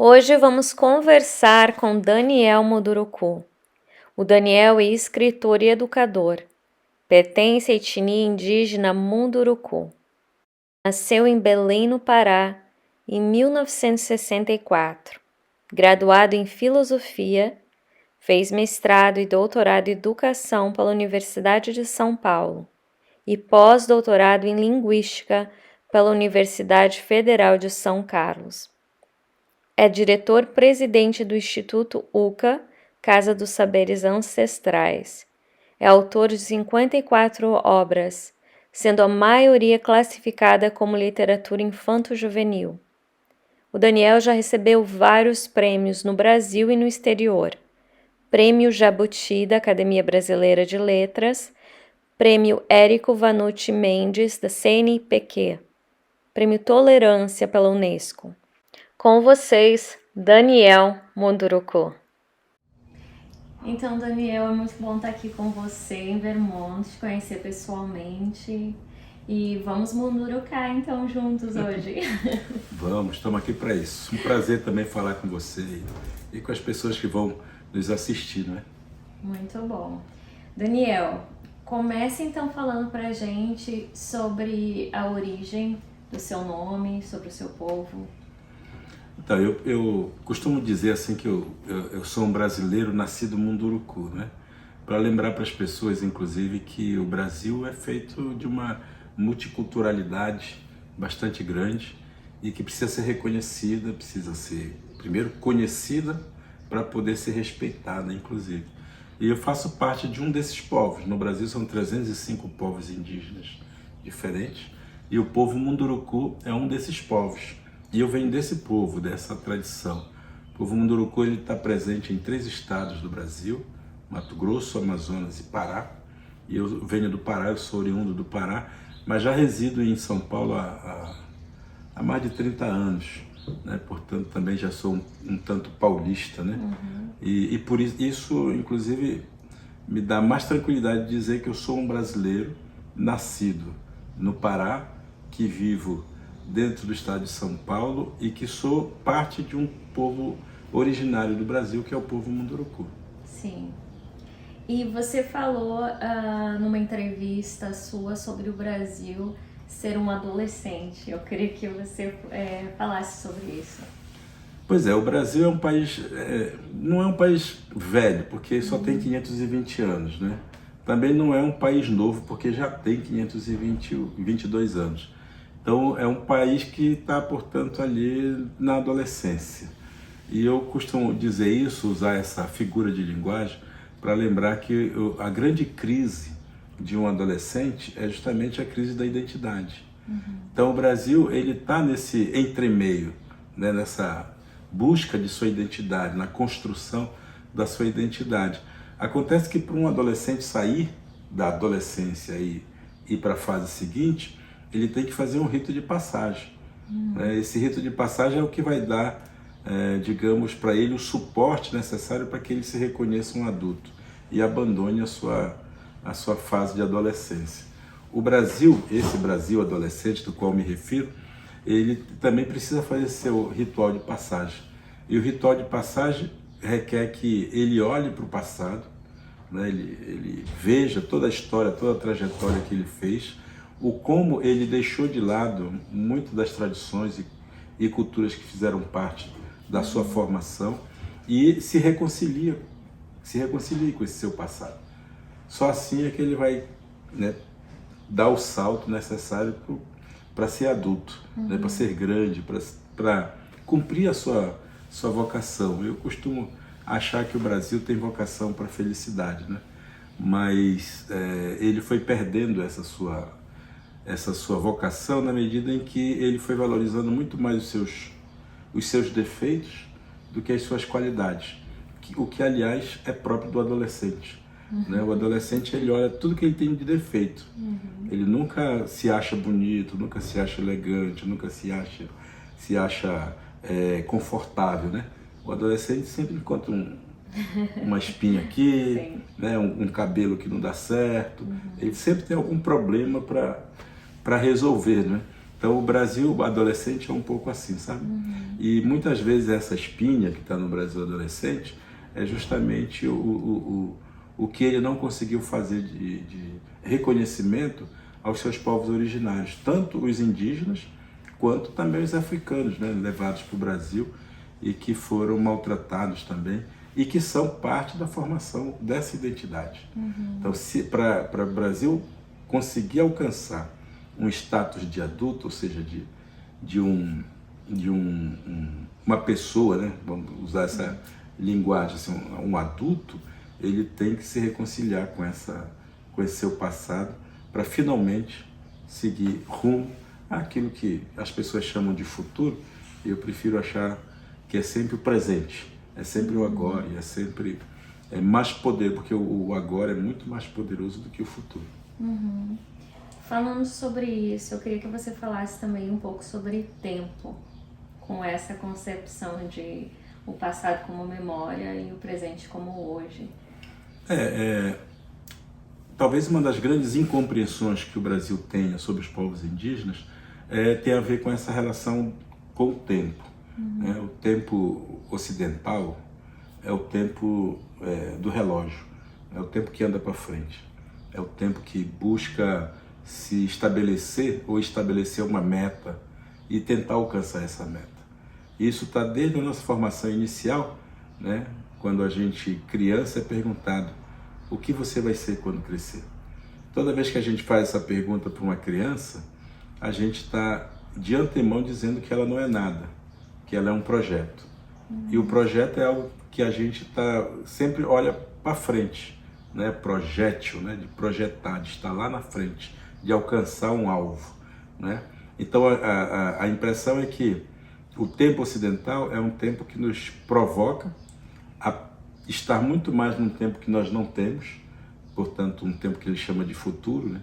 Hoje vamos conversar com Daniel Munduruku. O Daniel é escritor e educador. Pertence à etnia indígena Munduruku. Nasceu em Belém, no Pará, em 1964. Graduado em Filosofia, fez mestrado e doutorado em Educação pela Universidade de São Paulo e pós-doutorado em Linguística pela Universidade Federal de São Carlos. É diretor-presidente do Instituto UCA, Casa dos Saberes Ancestrais. É autor de 54 obras, sendo a maioria classificada como literatura infanto-juvenil. O Daniel já recebeu vários prêmios no Brasil e no exterior. Prêmio Jabuti da Academia Brasileira de Letras, Prêmio Érico Vanucci Mendes da CNPq, Prêmio Tolerância pela Unesco. Com vocês, Daniel Munduruku. Então, Daniel, é muito bom estar aqui com você em Vermont, te conhecer pessoalmente. E vamos mundurucar então juntos hoje. Vamos, estamos aqui para isso. Um prazer também falar com você e com as pessoas que vão nos assistir, não é? Muito bom. Daniel, comece então falando pra gente sobre a origem do seu nome, sobre o seu povo. Então, eu costumo dizer assim que eu sou um brasileiro nascido Munduruku, né? Para lembrar para as pessoas, inclusive, que o Brasil é feito de uma multiculturalidade bastante grande e que precisa ser reconhecida, precisa ser, primeiro, conhecida para poder ser respeitada, inclusive. E eu faço parte de um desses povos. No Brasil são 305 povos indígenas diferentes e o povo Munduruku é um desses povos. E eu venho desse povo, dessa tradição. O povo Munduruku está presente em 3 estados do Brasil, Mato Grosso, Amazonas e Pará. E eu venho do Pará, eu sou oriundo do Pará, mas já resido em São Paulo há mais de 30 anos. Né? Portanto, também já sou um tanto paulista. Né? E por isso, inclusive, me dá mais tranquilidade de dizer que eu sou um brasileiro nascido no Pará, que vivo dentro do estado de São Paulo e que sou parte de um povo originário do Brasil, que é o povo Munduruku. Sim. E você falou numa entrevista sua sobre o Brasil ser um adolescente. Eu queria que você falasse sobre isso. Pois é, o Brasil é um país, não é um país velho, porque só tem 520 anos, né? Também não é um país novo, porque já tem 522 anos. Então é um país que está, portanto, ali na adolescência. E eu costumo dizer isso, usar essa figura de linguagem, para lembrar que a grande crise de um adolescente é justamente a crise da identidade. Então o Brasil ele está nesse entremeio, né, nessa busca de sua identidade, na construção da sua identidade. Acontece que para um adolescente sair da adolescência e ir para a fase seguinte, ele tem que fazer um rito de passagem. Esse rito de passagem é o que vai dar, digamos, para ele o suporte necessário para que ele se reconheça um adulto e abandone a sua fase de adolescência. O Brasil, esse Brasil adolescente do qual me refiro, ele também precisa fazer seu ritual de passagem. E o ritual de passagem requer que ele olhe para o passado, né? Ele veja toda a história, toda a trajetória que ele fez, o como ele deixou de lado muito das tradições e culturas que fizeram parte da sua formação e se reconcilie com esse seu passado. Só assim é que ele vai, né, dar o salto necessário para ser adulto, né, para ser grande, para cumprir a sua vocação. Eu costumo achar que o Brasil tem vocação para a felicidade, né? Mas ele foi perdendo essa sua vocação na medida em que ele foi valorizando muito mais os seus defeitos do que as suas qualidades, o que aliás é próprio do adolescente. Né? O adolescente ele olha tudo que ele tem de defeito, ele nunca se acha bonito, nunca se acha elegante, nunca se acha confortável. Né? O adolescente sempre encontra uma espinha aqui, né? um cabelo que não dá certo, ele sempre tem algum problema para resolver, né? Então o Brasil adolescente é um pouco assim, sabe? E muitas vezes essa espinha que está no Brasil adolescente é justamente o que ele não conseguiu fazer de reconhecimento aos seus povos originários, tanto os indígenas quanto também os africanos, né, levados para o Brasil e que foram maltratados também e que são parte da formação dessa identidade. Então, se para o Brasil conseguir alcançar um status de adulto, ou seja, uma pessoa, né, vamos usar essa linguagem, assim, um adulto, ele tem que se reconciliar com esse seu passado para finalmente seguir rumo àquilo que as pessoas chamam de futuro. Eu prefiro achar que é sempre o presente, é sempre o agora, e é sempre mais poder, porque o agora é muito mais poderoso do que o futuro. Falando sobre isso, eu queria que você falasse também um pouco sobre tempo, com essa concepção de o passado como memória e o presente como hoje. Talvez uma das grandes incompreensões que o Brasil tenha sobre os povos indígenas tem a ver com essa relação com o tempo. O tempo ocidental é o tempo do relógio, é o tempo que anda para frente, é o tempo que busca se estabelecer ou estabelecer uma meta e tentar alcançar essa meta. Isso está desde a nossa formação inicial, né? Quando a gente criança é perguntado: o que você vai ser quando crescer? Toda vez que a gente faz essa pergunta para uma criança, a gente está de antemão dizendo que ela não é nada, que ela é um projeto. E o projeto é algo que a gente sempre olha para frente, né? Projétil, né? De projetar, de estar lá na frente, de alcançar um alvo, né? Então a impressão é que o tempo ocidental é um tempo que nos provoca a estar muito mais num tempo que nós não temos, portanto um tempo que ele chama de futuro, né?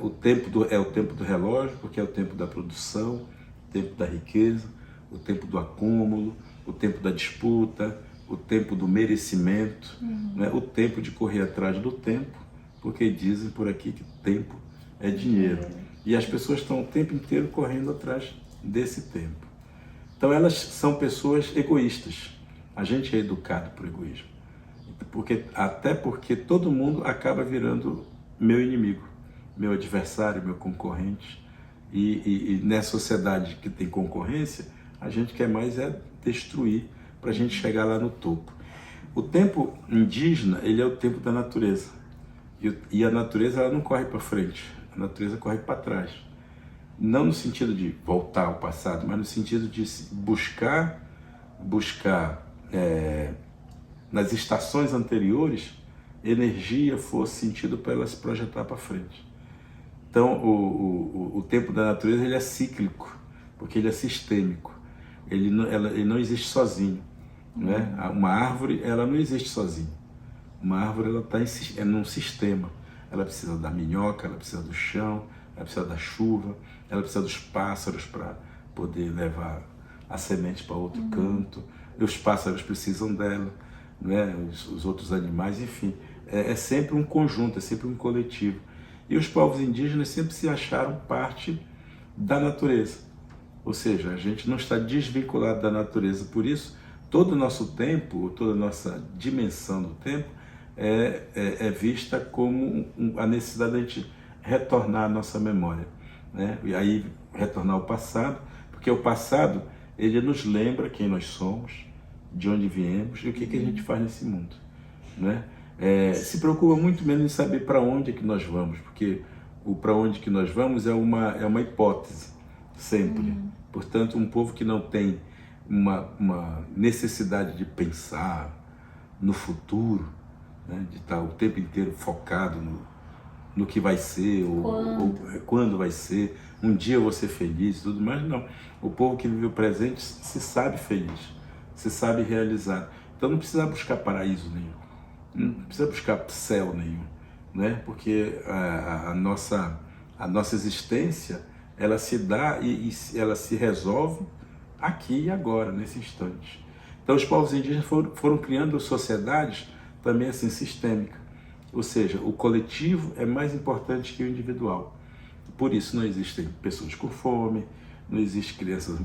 O tempo do relógio, porque é o tempo da produção, o tempo da riqueza, o tempo do acúmulo, o tempo da disputa, o tempo do merecimento, né? O tempo de correr atrás do tempo, porque dizem por aqui que tempo é dinheiro. E as pessoas estão o tempo inteiro correndo atrás desse tempo. Então elas são pessoas egoístas. A gente é educado por egoísmo. Até porque todo mundo acaba virando meu inimigo, meu adversário, meu concorrente. E nessa sociedade que tem concorrência, a gente quer mais destruir para a gente chegar lá no topo. O tempo indígena, ele é o tempo da natureza. E a natureza, ela não corre para frente, a natureza corre para trás. Não no sentido de voltar ao passado, mas no sentido de buscar nas estações anteriores energia, força, sentido para ela se projetar para frente. Então o tempo da natureza, ele é cíclico, porque ele é sistêmico, ele não existe sozinho, né? Uma árvore, ela não existe sozinha. Uma árvore, ela está num sistema, ela precisa da minhoca, ela precisa do chão, ela precisa da chuva, ela precisa dos pássaros para poder levar a semente para outro canto, e os pássaros precisam dela, né? Os outros animais, enfim, é sempre um conjunto, é sempre um coletivo. E os povos indígenas sempre se acharam parte da natureza, ou seja, a gente não está desvinculado da natureza, por isso todo o nosso tempo, toda a nossa dimensão do tempo é vista como a necessidade de a gente retornar à nossa memória, né? E aí retornar ao passado, porque o passado, ele nos lembra quem nós somos, de onde viemos e o que a gente faz nesse mundo, né? Se preocupa muito menos em saber para onde é que nós vamos, porque o para onde que nós vamos é uma hipótese, sempre. Portanto, um povo que não tem uma necessidade de pensar no futuro, né? De estar o tempo inteiro focado no que vai ser, ou quando vai ser, um dia eu vou ser feliz e tudo mais, não. O povo que vive o presente se sabe feliz, se sabe realizar. Então não precisa buscar paraíso nenhum, não precisa buscar céu nenhum, né? Porque a nossa existência, ela se dá e ela se resolve aqui e agora, nesse instante. Então os povos indígenas foram criando sociedades também assim sistêmicas, ou seja, o coletivo é mais importante que o individual. por isso não existem pessoas com fome, não existem crianças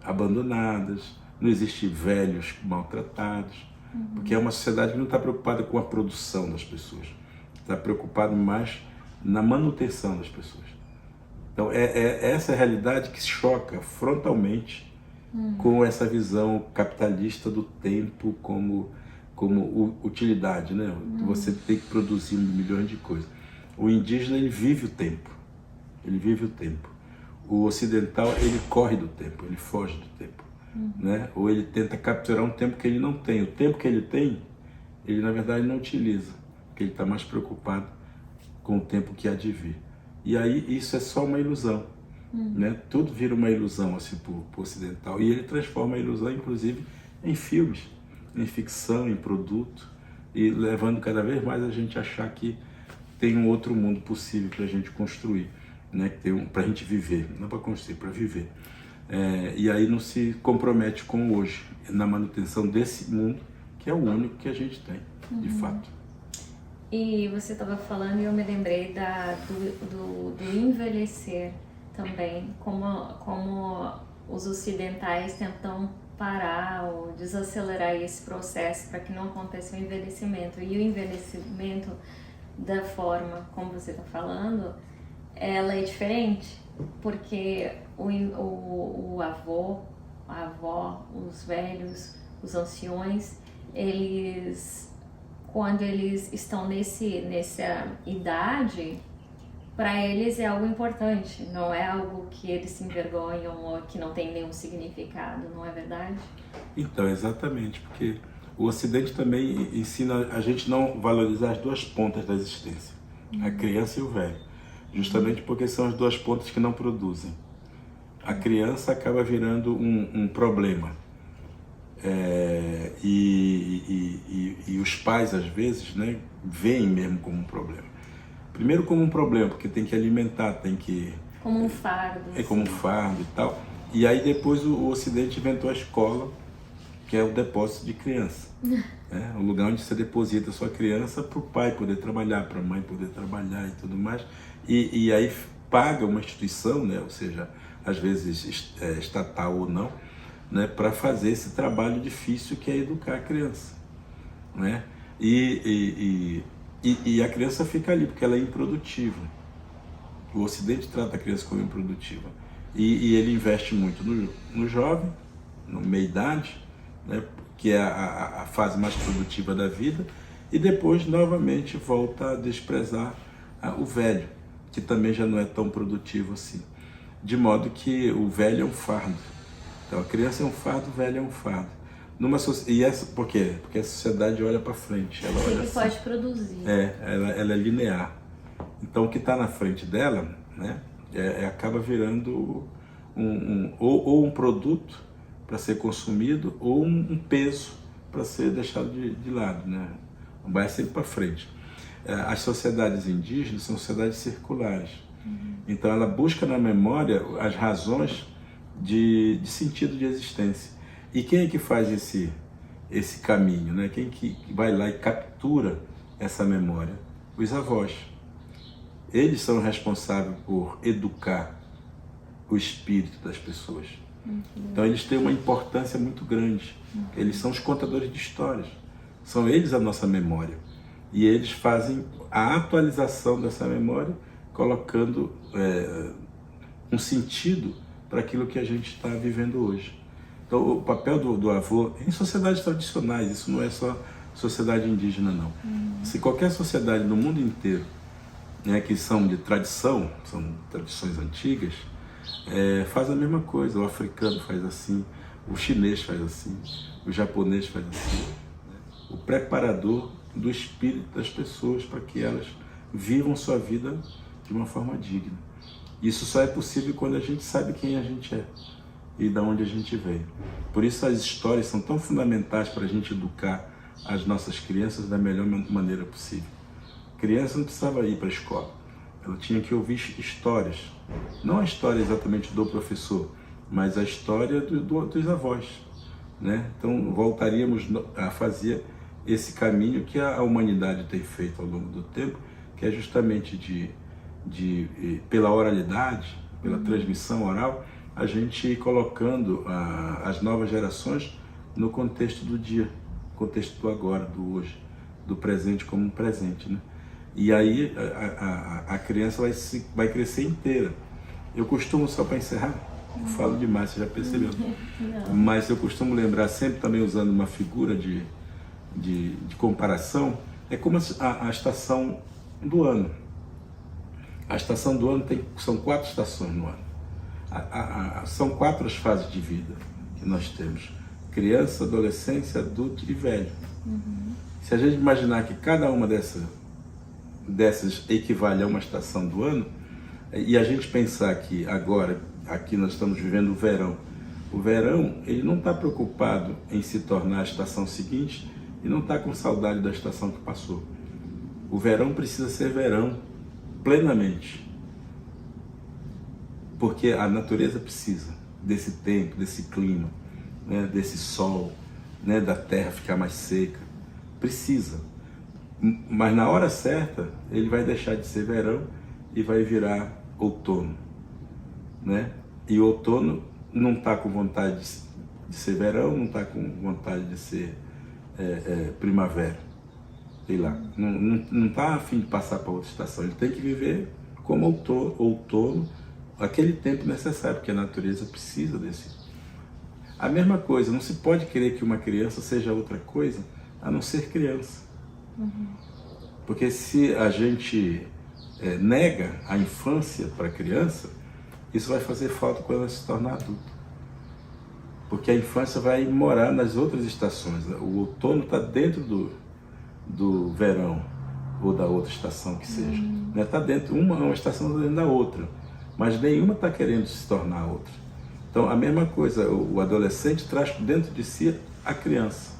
abandonadas, não existem velhos maltratados, porque é uma sociedade que não está preocupada com a produção das pessoas, está preocupada mais na manutenção das pessoas. Então essa é a realidade que choca frontalmente com essa visão capitalista do tempo como utilidade, né? Você tem que produzir milhões de coisas. O indígena, ele vive o tempo, ele vive o tempo. O ocidental, ele corre do tempo, ele foge do tempo, né? Ou ele tenta capturar um tempo que ele não tem. O tempo que ele tem, ele na verdade não utiliza, porque ele está mais preocupado com o tempo que há de vir. E aí isso é só uma ilusão, né? Tudo vira uma ilusão assim para o ocidental, e ele transforma a ilusão inclusive em filmes, em ficção, em produto, e levando cada vez mais a gente a achar que tem um outro mundo possível para a gente construir, né? Para a gente viver, não para construir, para viver. E aí não se compromete com o hoje, na manutenção desse mundo, que é o único que a gente tem, de fato. E você estava falando e eu me lembrei do envelhecer também, como os ocidentais tentam parar ou desacelerar esse processo para que não aconteça o envelhecimento. E o envelhecimento, da forma como você está falando, ela é diferente, porque o avô, a avó, os velhos, os anciões, quando eles estão nessa idade, para eles é algo importante, não é algo que eles se envergonham ou que não tem nenhum significado, não é verdade? Então, exatamente, porque o Ocidente também ensina a gente não valorizar as duas pontas da existência, a criança e o velho, justamente porque são as duas pontas que não produzem. A criança acaba virando um problema, e os pais, às vezes, né, veem mesmo como um problema. Primeiro como um problema, porque tem que alimentar, tem que... Como um fardo. Como um fardo e tal. E aí depois o Ocidente inventou a escola, que é o depósito de criança. Né? O lugar onde você deposita a sua criança para o pai poder trabalhar, para a mãe poder trabalhar e tudo mais. E aí paga uma instituição, né? Ou seja, às vezes estatal ou não, né? Para fazer esse trabalho difícil que é educar a criança. Né? E a criança fica ali, porque ela é improdutiva. O Ocidente trata a criança como improdutiva. E ele investe muito no jovem, no meia-idade, né, que é a fase mais produtiva da vida, e depois, novamente, volta a desprezar o velho, que também já não é tão produtivo assim. De modo que o velho é um fardo. Então, a criança é um fardo, o velho é um fardo. Por quê? Porque a sociedade olha para frente. Ela olha assim, pode produzir. Ela é linear. Então, o que está na frente dela, né, acaba virando ou um produto para ser consumido ou um peso para ser deixado de lado. Né? Vai sempre para frente. As sociedades indígenas são sociedades circulares. Então, ela busca na memória as razões de sentido de existência. E quem é que faz esse caminho, né? Quem que vai lá e captura essa memória? Os avós. Eles são responsáveis por educar o espírito das pessoas. Então eles têm uma importância muito grande. Eles são os contadores de histórias. São eles a nossa memória. E eles fazem a atualização dessa memória, colocando um sentido para aquilo que a gente está vivendo hoje. Então, o papel do avô, em sociedades tradicionais, isso não é só sociedade indígena, não. Se qualquer sociedade no mundo inteiro, né, que são de tradição, são tradições antigas, faz a mesma coisa. O africano faz assim, o chinês faz assim, o japonês faz assim. Né? O preparador do espírito das pessoas para que elas vivam sua vida de uma forma digna. Isso só é possível quando a gente sabe quem a gente é e de onde a gente veio. Por isso as histórias são tão fundamentais para a gente educar as nossas crianças da melhor maneira possível. A criança não precisava ir para a escola, ela tinha que ouvir histórias. Não a história exatamente do professor, mas a história dos avós. Né? Então voltaríamos a fazer esse caminho que a humanidade tem feito ao longo do tempo, que é justamente de pela oralidade, pela transmissão oral, a gente ir colocando as novas gerações no contexto do dia, contexto do agora, do hoje, do presente como um presente, né? E aí a criança vai crescer inteira. Eu costumo, só para encerrar, eu falo demais, você já percebeu, mas eu costumo lembrar sempre também usando uma figura de comparação, é como a estação do ano. A estação do ano são 4 estações no ano. São 4 as fases de vida que nós temos: criança, adolescência, adulto e velho. Se a gente imaginar que cada uma dessas equivale a uma estação do ano, e a gente pensar que agora, aqui nós estamos vivendo o verão, ele não está preocupado em se tornar a estação seguinte e não está com saudade da estação que passou. O verão precisa ser verão plenamente, porque a natureza precisa desse tempo, desse clima, né, desse sol, né, da terra ficar mais seca. Precisa. Mas na hora certa, ele vai deixar de ser verão e vai virar outono, né? E o outono não está com vontade de ser verão, não está com vontade de ser primavera, sei lá. Não está a fim de passar para outra estação. Ele tem que viver como outono, aquele tempo necessário, porque a natureza precisa desse. A mesma coisa, não se pode querer que uma criança seja outra coisa a não ser criança. Porque se a gente nega a infância para a criança, isso vai fazer falta quando ela se tornar adulta. Porque a infância vai morar nas outras estações. O outono está dentro do verão, ou da outra estação que seja. Está dentro, uma estação está dentro da outra, mas nenhuma está querendo se tornar outra. Então, a mesma coisa, o adolescente traz dentro de si a criança,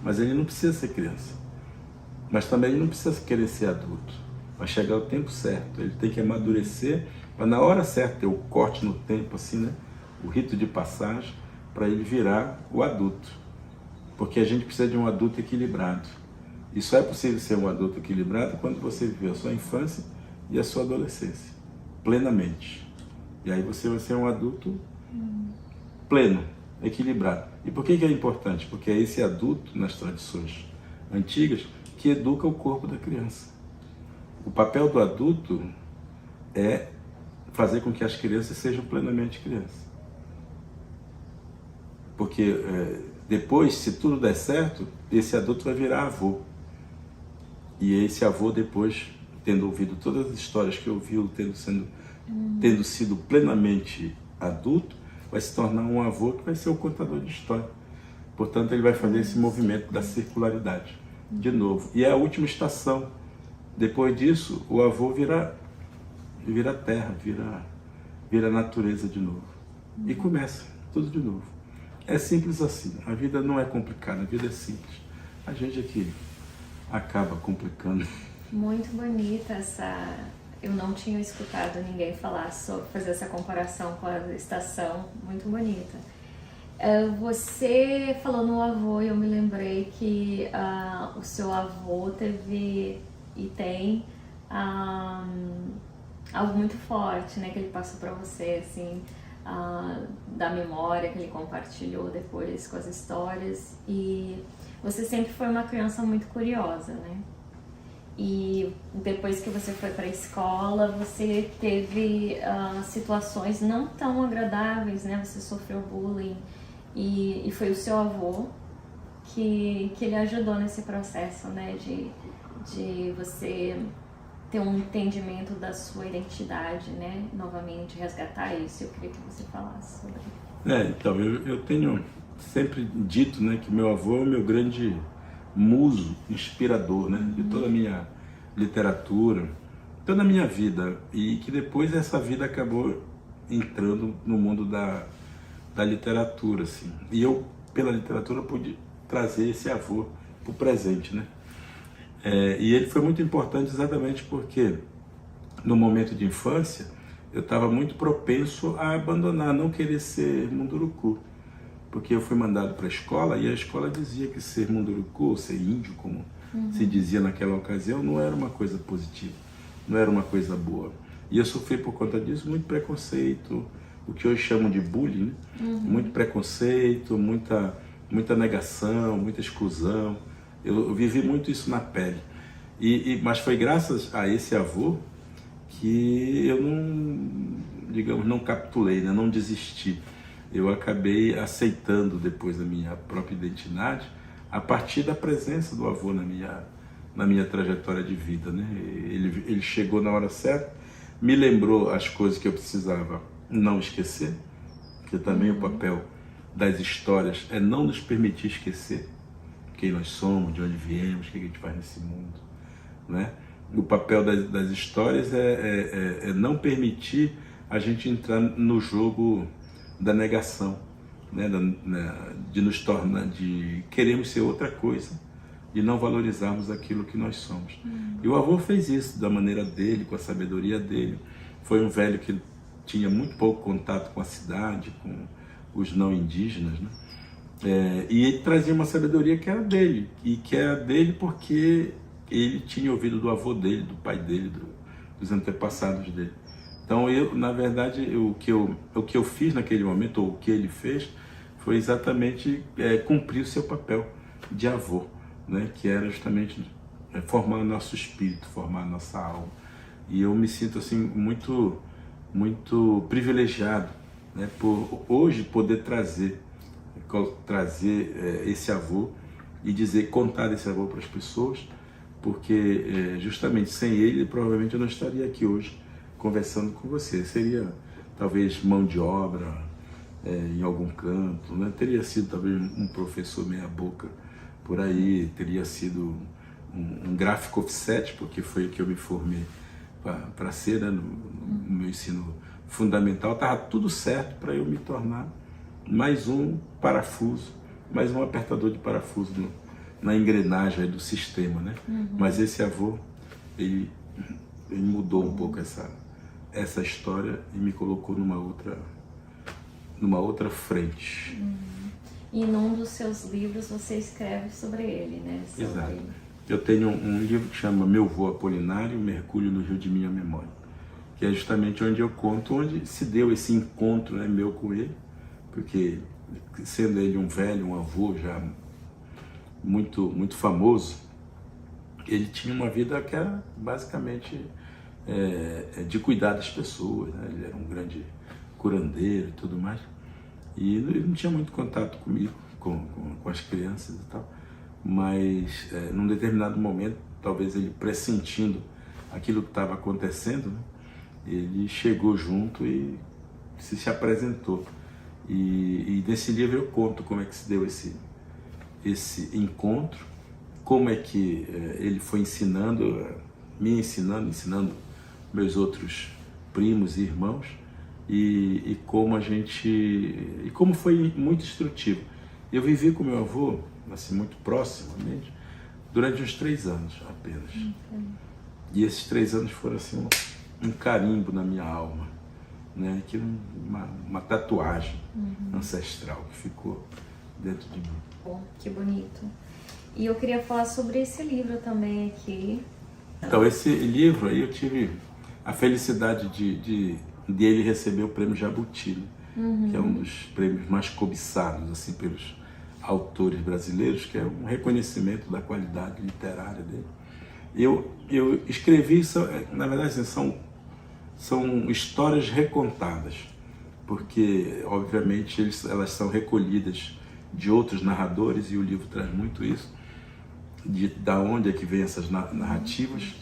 mas ele não precisa ser criança. Mas também ele não precisa querer ser adulto. Vai chegar o tempo certo, ele tem que amadurecer, para na hora certa ter o corte no tempo, assim, né? O rito de passagem, para ele virar o adulto. Porque a gente precisa de um adulto equilibrado. E só é possível ser um adulto equilibrado quando você viveu a sua infância e a sua adolescência, plenamente. E aí você vai ser um adulto pleno, equilibrado. E por que é importante? Porque é esse adulto, nas tradições antigas, que educa o corpo da criança. O papel do adulto é fazer com que as crianças sejam plenamente crianças. Porque depois, se tudo der certo, esse adulto vai virar avô. E esse avô, depois, tendo ouvido todas as histórias que ouviu, tendo sido plenamente adulto, vai se tornar um avô que vai ser o contador de história. Portanto, ele vai fazer esse movimento da circularidade, de novo. E é a última estação. Depois disso, o avô vira terra, vira natureza de novo. E começa tudo de novo. É simples assim. A vida não é complicada, a vida é simples. A gente é que acaba complicando. Muito bonita essa... Eu não tinha escutado ninguém falar sobre fazer essa comparação com a estação. Muito bonita. Você falou no avô e eu me lembrei que o seu avô teve e tem algo muito forte, né, que ele passou para você, assim, da memória que ele compartilhou depois com as histórias. E você sempre foi uma criança muito curiosa, né? E depois que você foi para a escola, você teve situações não tão agradáveis, né? Você sofreu bullying e foi o seu avô que ele ajudou nesse processo, né? De você ter um entendimento da sua identidade, né? Novamente, resgatar isso. Eu queria que você falasse sobre isso. Então, eu tenho sempre dito, né, que meu avô é o meu grande muso, inspirador, né, de toda a minha literatura, toda a minha vida, e que depois essa vida acabou entrando no mundo da literatura, assim. E eu, pela literatura, pude trazer esse avô para o presente, né? E ele foi muito importante exatamente porque no momento de infância eu estava muito propenso a abandonar, não querer ser munduruku, porque eu fui mandado para a escola e a escola dizia que ser munduruku, ou ser índio, como se dizia naquela ocasião, não era uma coisa positiva, não era uma coisa boa. E eu sofri por conta disso muito preconceito, o que hoje chamam de bullying, né? Muito preconceito, muita negação, muita exclusão. Eu vivi muito isso na pele. Mas foi graças a esse avô que eu não, digamos, não capitulei, né? Não desisti. Eu acabei aceitando depois a minha própria identidade a partir da presença do avô na minha trajetória de vida, né? Ele chegou na hora certa, me lembrou as coisas que eu precisava não esquecer, que também o papel das histórias é não nos permitir esquecer quem nós somos, de onde viemos, o que a gente faz nesse mundo, né? O papel das histórias é não permitir a gente entrar no jogo da negação, né? De nos tornar, de queremos ser outra coisa, de não valorizarmos aquilo que nós somos. E o avô fez isso da maneira dele, com a sabedoria dele. Foi um velho que tinha muito pouco contato com a cidade, com os não indígenas, né? E ele trazia uma sabedoria que era dele, e que era dele porque ele tinha ouvido do avô dele, do pai dele, dos antepassados dele. Então, na verdade, o que eu fiz naquele momento, ou o que ele fez, foi exatamente cumprir o seu papel de avô, né? Que era justamente formar o nosso espírito, formar a nossa alma. E eu me sinto assim muito privilegiado, né? Por hoje poder trazer esse avô e contar desse avô para as pessoas, porque justamente sem ele provavelmente eu não estaria aqui hoje conversando com você. Seria talvez mão de obra em algum canto, né? Teria sido talvez um professor meia boca por aí, teria sido um gráfico offset, porque foi o que eu me formei para ser, né? No meu ensino fundamental. Estava tudo certo para eu me tornar mais um parafuso, mais um apertador de parafuso na engrenagem do sistema, né? Mas esse avô, ele mudou um pouco essa história e me colocou numa outra frente. E num dos seus livros você escreve sobre ele, né? Exato. Eu tenho um livro que chama Meu Vô Apolinário, Mergulho no Rio de Minha Memória, que é justamente onde eu conto onde se deu esse encontro, né, meu com ele, porque sendo ele um velho, um avô já muito famoso, ele tinha uma vida que era basicamente de cuidar das pessoas, né? Ele era um grande curandeiro e tudo mais, e ele não tinha muito contato comigo, com as crianças e tal, mas num determinado momento, talvez ele pressentindo aquilo que estava acontecendo, né? Ele chegou junto e se apresentou. E nesse livro eu conto como é que se deu esse encontro, como é que ele foi me ensinando meus outros primos e irmãos, e como foi muito instrutivo. Eu vivi com meu avô, assim, muito proximamente, durante uns 3 anos apenas. E esses 3 anos foram assim um carimbo na minha alma, né? Que uma tatuagem ancestral que ficou dentro de mim. Bom, que bonito. E eu queria falar sobre esse livro também aqui. Então, esse livro aí eu tive a felicidade de ele receber o prêmio Jabuti, né? Que é um dos prêmios mais cobiçados assim pelos autores brasileiros, que é um reconhecimento da qualidade literária dele. Eu escrevi, na verdade, assim, são histórias recontadas, porque, obviamente, elas são recolhidas de outros narradores, e o livro traz muito isso, da onde é que vem essas narrativas,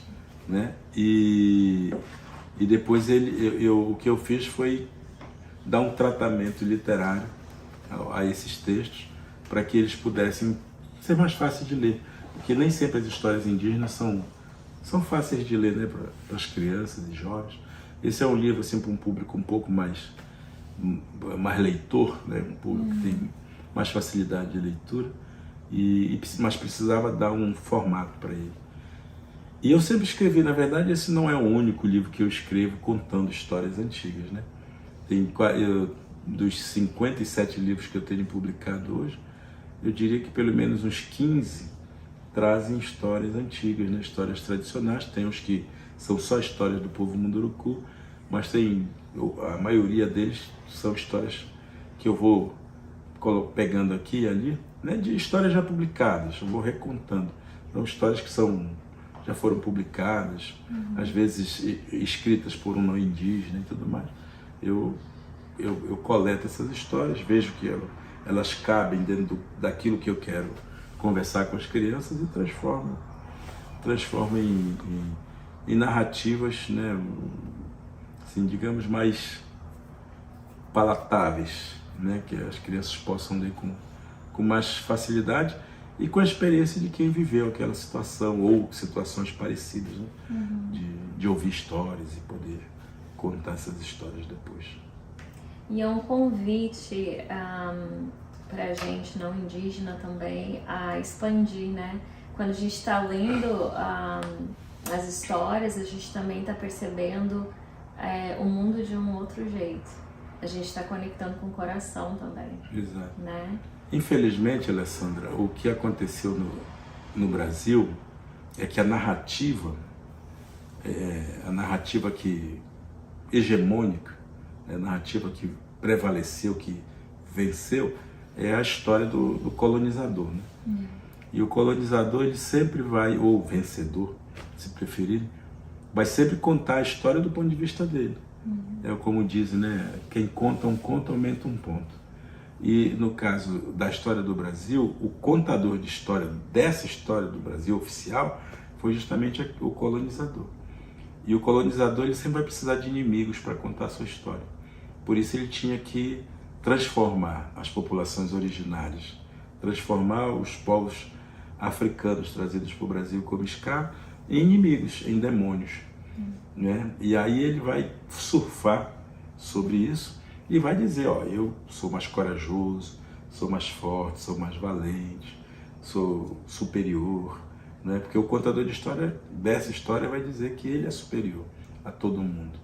né? E depois o que eu fiz foi dar um tratamento literário a esses textos, para que eles pudessem ser mais fáceis de ler, porque nem sempre as histórias indígenas são fáceis de ler, né, para as crianças e jovens. Esse é um livro assim, para um público um pouco mais leitor, né, um público que tem mais facilidade de leitura, mas precisava dar um formato para ele. E eu sempre escrevi, na verdade, esse não é o único livro que eu escrevo contando histórias antigas, né? Dos 57 livros que eu tenho publicado hoje, eu diria que pelo menos uns 15 trazem histórias antigas, né? Histórias tradicionais. Tem uns que são só histórias do povo Munduruku, mas a maioria deles são histórias que eu vou pegando aqui e ali, né, de histórias já publicadas, eu vou recontando. São histórias que já foram publicadas, às vezes escritas por um não indígena e tudo mais. Eu coleto essas histórias, vejo que elas cabem dentro daquilo que eu quero conversar com as crianças e transformo em narrativas, né, assim, digamos, mais palatáveis, né, que as crianças possam ler com mais facilidade e com a experiência de quem viveu aquela situação ou situações parecidas, né, de ouvir histórias e poder contar essas histórias depois. E é um convite para a gente não indígena também a expandir, né? Quando a gente está lendo as histórias, a gente também está percebendo o mundo de um outro jeito. A gente está conectando com o coração também. Exato. Né? Infelizmente, Alessandra, o que aconteceu no Brasil é que a narrativa hegemônica, a narrativa que prevaleceu, que venceu, é a história do colonizador, né? E o colonizador, ele sempre vai, ou vencedor, se preferir, vai sempre contar a história do ponto de vista dele. É como dizem, né? Quem conta um conto aumenta um ponto. E no caso da história do Brasil, o contador de história dessa história do Brasil oficial foi justamente o colonizador. E o colonizador, ele sempre vai precisar de inimigos para contar a sua história. Por isso ele tinha que transformar as populações originárias, transformar os povos africanos trazidos para o Brasil como escravos em inimigos, em demônios. Né? E aí ele vai surfar sobre isso e vai dizer, ó, eu sou mais corajoso, sou mais forte, sou mais valente, sou superior, né? Porque o contador de história dessa história vai dizer que ele é superior a todo mundo.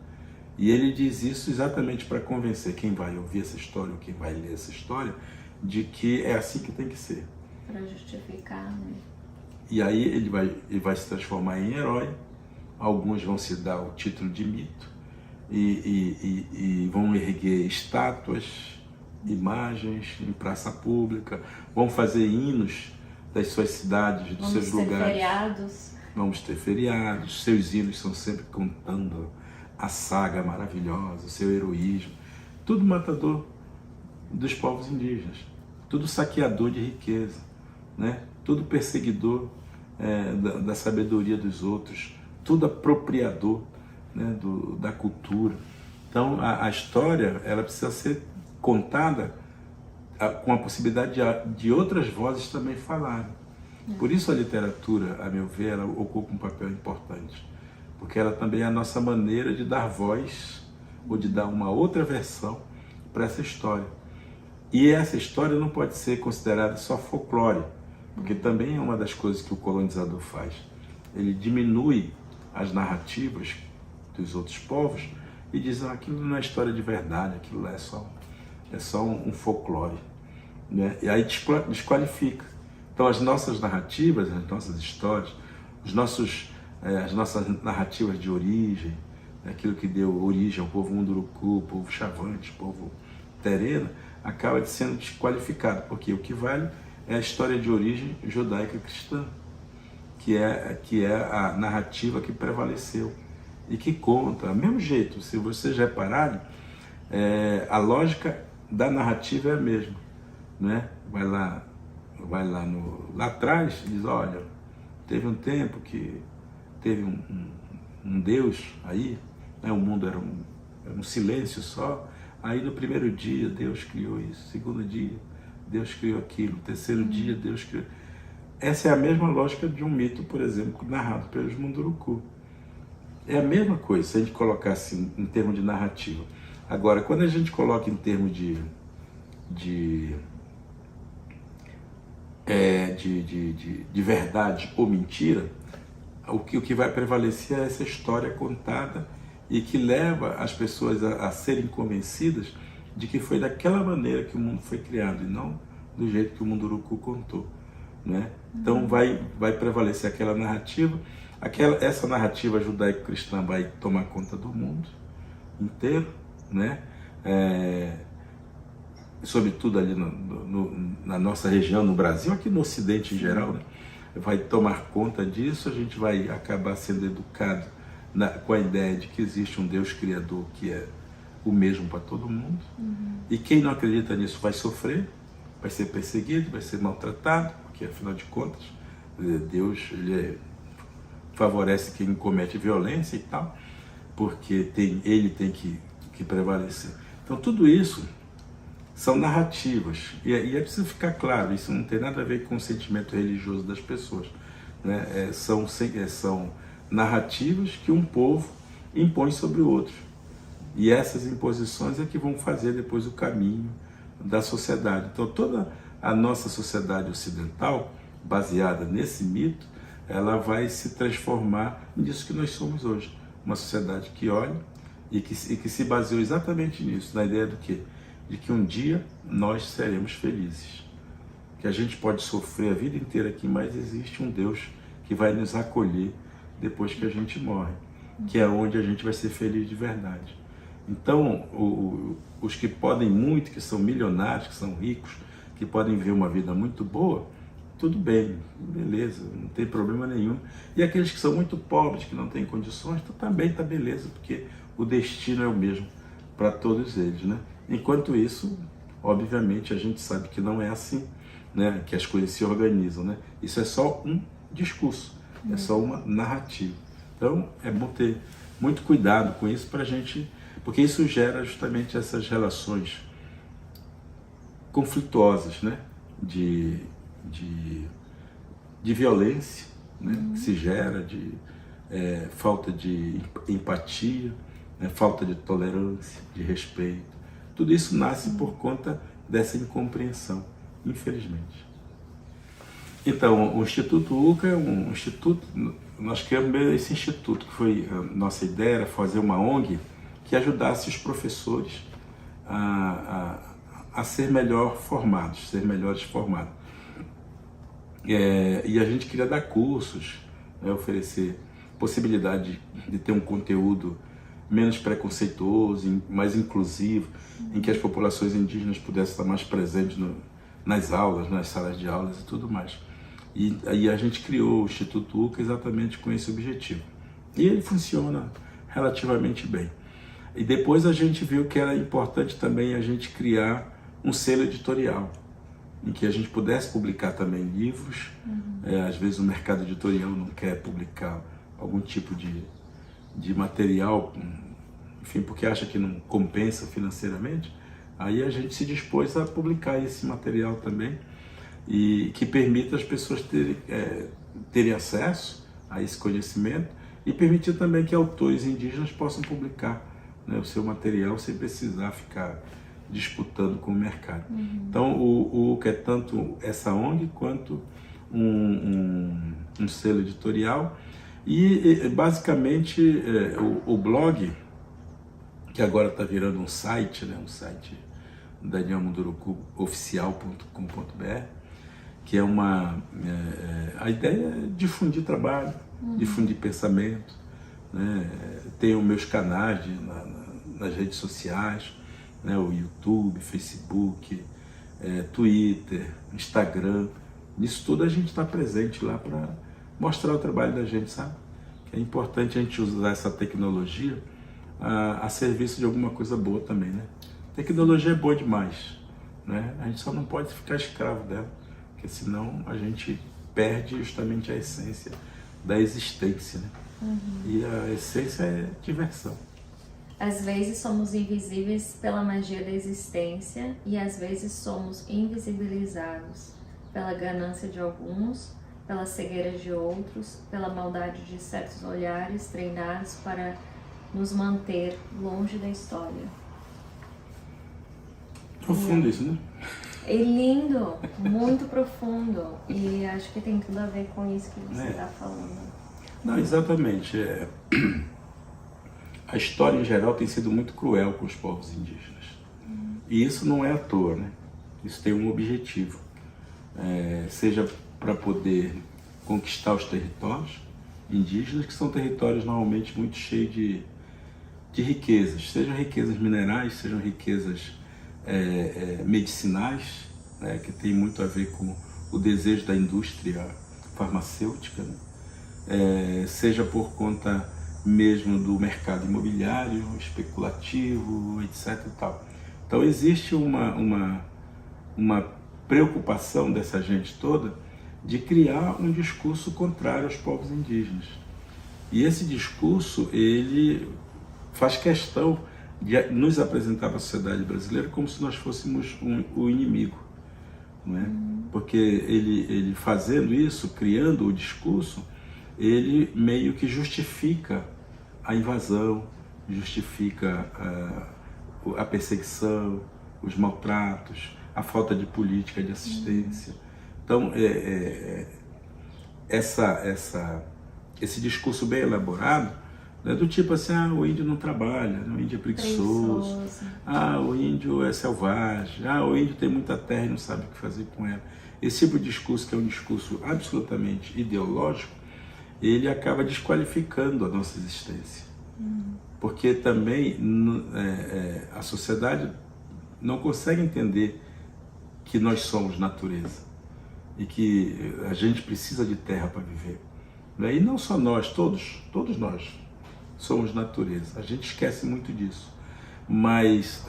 E ele diz isso exatamente para convencer quem vai ouvir essa história ou quem vai ler essa história de que é assim que tem que ser. Para justificar, né? E aí ele vai se transformar em herói, alguns vão se dar o título de mito e vão erguer estátuas, imagens em praça pública, vão fazer hinos das suas cidades, dos seus lugares. Vamos ter feriados, seus hinos são sempre contando a saga maravilhosa, o seu heroísmo, tudo matador dos povos indígenas, tudo saqueador de riqueza, né? Tudo perseguidor da sabedoria dos outros, tudo apropriador, né, da cultura. Então a história, ela precisa ser contada com a possibilidade de outras vozes também falarem. Por isso a literatura, a meu ver, ela ocupa um papel importante, porque ela também é a nossa maneira de dar voz ou de dar uma outra versão para essa história. E essa história não pode ser considerada só folclore, porque também é uma das coisas que o colonizador faz. Ele diminui as narrativas dos outros povos e diz, aquilo não é história de verdade, aquilo lá é só um folclore, né? E aí desqualifica. Então as nossas narrativas, as nossas histórias, as nossas narrativas de origem, aquilo que deu origem ao povo Munduruku, povo Chavante, povo Terena, acaba sendo desqualificado, porque o que vale é a história de origem judaica cristã, que é a narrativa que prevaleceu e que conta, do mesmo jeito, se vocês repararem, a lógica da narrativa é a mesma, né? Vai lá atrás e diz, olha, teve um tempo que teve um Deus aí, né? O mundo era um silêncio só, aí no primeiro dia Deus criou isso, segundo dia Deus criou aquilo, terceiro dia Deus criou... Essa é a mesma lógica de um mito, por exemplo, narrado pelos Munduruku. É a mesma coisa, se a gente colocar assim, em termos de narrativa. Agora, quando a gente coloca em termos de verdade ou mentira, o que vai prevalecer é essa história contada e que leva as pessoas a serem convencidas de que foi daquela maneira que o mundo foi criado e não do jeito que o Munduruku contou, né? Então vai prevalecer aquela narrativa, essa narrativa judaico-cristã vai tomar conta do mundo, inteiro, né? Sobretudo ali na nossa região, no Brasil, aqui no Ocidente em geral, né? Vai tomar conta disso, a gente vai acabar sendo educado com a ideia de que existe um Deus Criador que é o mesmo para todo mundo. E quem não acredita nisso vai sofrer, vai ser perseguido, vai ser maltratado, porque afinal de contas, Deus favorece quem comete violência e tal, porque ele tem que prevalecer. Então tudo isso são narrativas, e é preciso ficar claro, isso não tem nada a ver com o sentimento religioso das pessoas, né? São narrativas que um povo impõe sobre o outro, e essas imposições é que vão fazer depois o caminho da sociedade. Então toda a nossa sociedade ocidental, baseada nesse mito, ela vai se transformar nisso que nós somos hoje, uma sociedade que olha e que se baseou exatamente nisso, na ideia do quê? De que um dia nós seremos felizes, que a gente pode sofrer a vida inteira aqui, mas existe um Deus que vai nos acolher depois que a gente morre, que é onde a gente vai ser feliz de verdade. Então, os que podem muito, que são milionários, que são ricos, que podem ver uma vida muito boa, tudo bem, beleza, não tem problema nenhum. E aqueles que são muito pobres, que não têm condições, também está beleza, porque o destino é o mesmo para todos eles, né? Enquanto isso, obviamente, a gente sabe que não é assim, né? Que as coisas se organizam, né? Isso é só um discurso, é só uma narrativa. Então, é bom ter muito cuidado com isso para a gente, porque isso gera justamente essas relações conflituosas, né? De violência, né? Que se gera, de falta de empatia, né? Falta de tolerância, de respeito. Tudo isso nasce por conta dessa incompreensão, infelizmente. Então, o Instituto UCA é um instituto, nós criamos esse instituto, que foi, a nossa ideia era fazer uma ONG que ajudasse os professores a ser melhor formados, ser melhores formados. E a gente queria dar cursos, né, oferecer possibilidade de ter um conteúdo menos preconceituoso, mais inclusivo, em que as populações indígenas pudessem estar mais presentes nas aulas, nas salas de aulas e tudo mais. E aí a gente criou o Instituto UCA exatamente com esse objetivo. E ele funciona relativamente bem. E depois a gente viu que era importante também a gente criar um selo editorial, em que a gente pudesse publicar também livros. Às vezes o mercado editorial não quer publicar algum tipo de material, enfim, porque acha que não compensa financeiramente. Aí a gente se dispôs a publicar esse material também, e que permita as pessoas terem acesso a esse conhecimento, e permitir também que autores indígenas possam publicar, né, o seu material sem precisar ficar disputando com o mercado. Então o UCA é tanto essa ONG quanto um selo editorial, e basicamente o blog, que agora está virando um site, né, um site danielmundurukuoficial.com.br, que é a ideia é difundir trabalho, difundir pensamento, né? Tenho meus canais nas redes sociais, né? O YouTube, Facebook, Twitter, Instagram. Nisso tudo a gente está presente lá para mostrar o trabalho da gente, sabe? Que é importante a gente usar essa tecnologia a serviço de alguma coisa boa também, né? Tecnologia é boa demais, né? A gente só não pode ficar escravo dela, porque senão a gente perde justamente a essência da existência, né? E a essência é diversão. Às vezes somos invisíveis pela magia da existência e às vezes somos invisibilizados pela ganância de alguns, pela cegueira de outros, pela maldade de certos olhares treinados para nos manter longe da história. Profundo isso, né? É lindo, muito profundo, e acho que tem tudo a ver com isso que você está falando. Não, exatamente. A história em geral tem sido muito cruel com os povos indígenas. E isso não é à toa, né? Isso tem um objetivo. Seja para poder conquistar os territórios indígenas, que são territórios normalmente muito cheios de de riquezas, sejam riquezas minerais, sejam riquezas medicinais, né, que tem muito a ver com o desejo da indústria farmacêutica, né, seja por conta mesmo do mercado imobiliário, especulativo, etc. E tal. Então existe uma preocupação dessa gente toda de criar um discurso contrário aos povos indígenas. E esse discurso, ele faz questão de nos apresentar para a sociedade brasileira como se nós fôssemos o inimigo, não é? Porque ele fazendo isso, criando o discurso, ele meio que justifica a invasão, justifica a perseguição, os maltratos, a falta de política de assistência. Então, esse discurso bem elaborado, né, do tipo assim, o índio não trabalha, o índio é preguiçoso, o índio é selvagem, o índio tem muita terra e não sabe o que fazer com ela. Esse tipo de discurso, que é um discurso absolutamente ideológico, ele acaba desqualificando a nossa existência. Porque também a sociedade não consegue entender que nós somos natureza e que a gente precisa de terra para viver. E não só nós, todos nós somos natureza. A gente esquece muito disso. Mas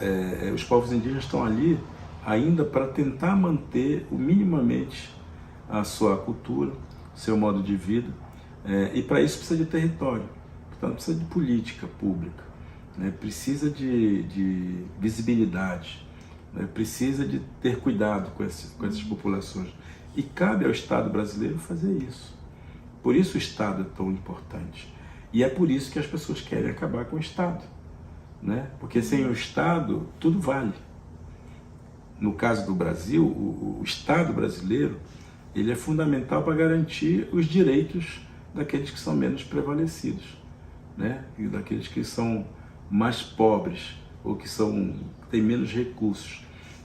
os povos indígenas estão ali ainda para tentar manter minimamente a sua cultura, seu modo de vida, e para isso precisa de território, portanto precisa de política pública, né? Precisa de visibilidade, né? Precisa de ter cuidado com essas populações. E cabe ao Estado brasileiro fazer isso. Por isso o Estado é tão importante. E é por isso que as pessoas querem acabar com o Estado, né? Porque sem o Estado, tudo vale. No caso do Brasil, o Estado brasileiro, ele é fundamental para garantir os direitos daqueles que são menos prevalecidos, né? E daqueles que são mais pobres ou que têm menos recursos,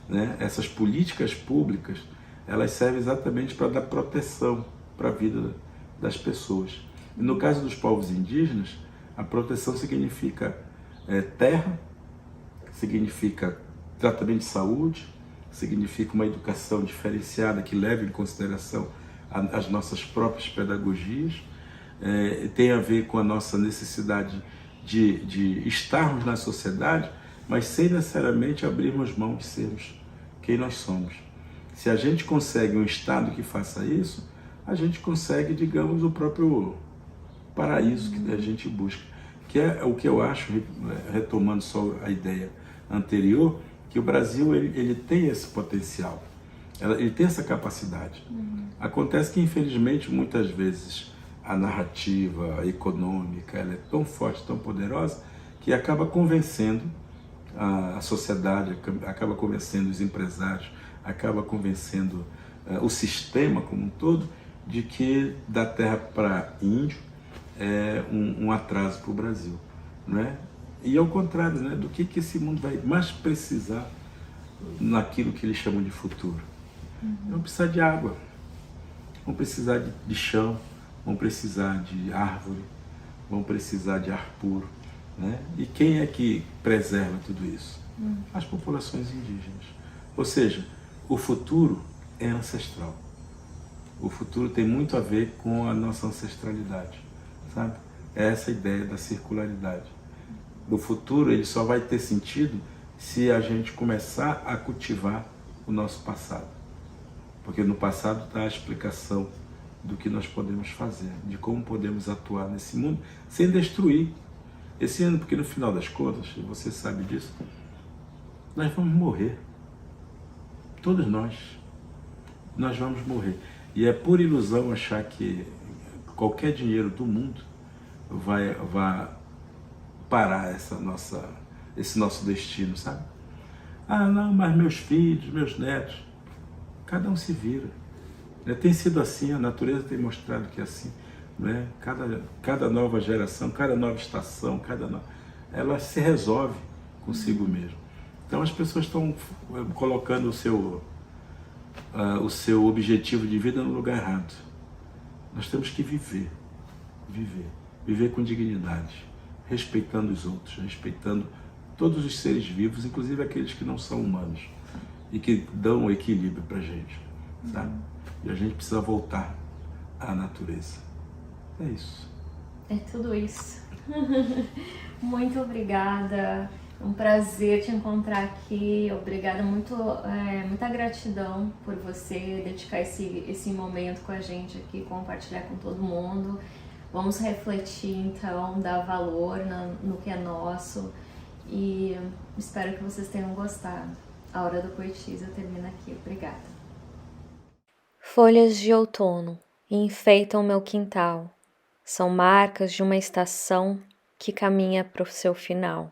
né? Essas políticas públicas, elas servem exatamente para dar proteção para a vida das pessoas. E no caso dos povos indígenas, a proteção significa terra, significa tratamento de saúde, significa uma educação diferenciada que leve em consideração as nossas próprias pedagogias, tem a ver com a nossa necessidade de estarmos na sociedade, mas sem necessariamente abrirmos mão de sermos quem nós somos. Se a gente consegue um Estado que faça isso, a gente consegue, digamos, o próprio paraíso que a gente busca. Que é o que eu acho, retomando só a ideia anterior, que o Brasil ele tem esse potencial, ele tem essa capacidade. Acontece que, infelizmente, muitas vezes a narrativa econômica ela é tão forte, tão poderosa, que acaba convencendo a sociedade, acaba convencendo os empresários, acaba convencendo o sistema como um todo de que da terra para índio é um atraso para o Brasil, né? E ao contrário, né, do que esse mundo vai mais precisar naquilo que eles chamam de futuro. Vão precisar de água, vão precisar de chão, vão precisar de árvore, vão precisar de ar puro, né? E quem é que preserva tudo isso? As populações indígenas. Ou seja, o futuro é ancestral. O futuro tem muito a ver com a nossa ancestralidade, sabe? É essa ideia da circularidade. O futuro ele só vai ter sentido se a gente começar a cultivar o nosso passado. Porque no passado está a explicação do que nós podemos fazer, de como podemos atuar nesse mundo sem destruir esse ano, porque no final das contas, e você sabe disso, nós vamos morrer. Todos nós vamos morrer. E é por ilusão achar que qualquer dinheiro do mundo vai parar esse nosso destino, sabe? Não, mas meus filhos, meus netos, cada um se vira. Tem sido assim, a natureza tem mostrado que é assim, né? Cada nova geração, cada nova estação, ela se resolve consigo mesma. Então as pessoas estão colocando o seu objetivo de vida no lugar errado. Nós temos que viver com dignidade, respeitando os outros, respeitando todos os seres vivos, inclusive aqueles que não são humanos e que dão o equilíbrio para a gente, tá? E a gente precisa voltar à natureza. É isso. É tudo isso. Muito obrigada. Um prazer te encontrar aqui. Obrigada, muita gratidão por você dedicar esse momento com a gente aqui, compartilhar com todo mundo. Vamos refletir então, dar valor no que é nosso e espero que vocês tenham gostado. A Hora do Poetisa termina aqui. Obrigada. Folhas de outono enfeitam meu quintal. São marcas de uma estação que caminha para o seu final.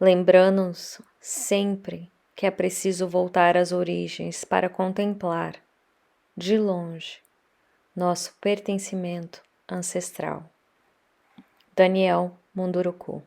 Lembrando-nos sempre que é preciso voltar às origens para contemplar, de longe, nosso pertencimento ancestral. Daniel Munduruku.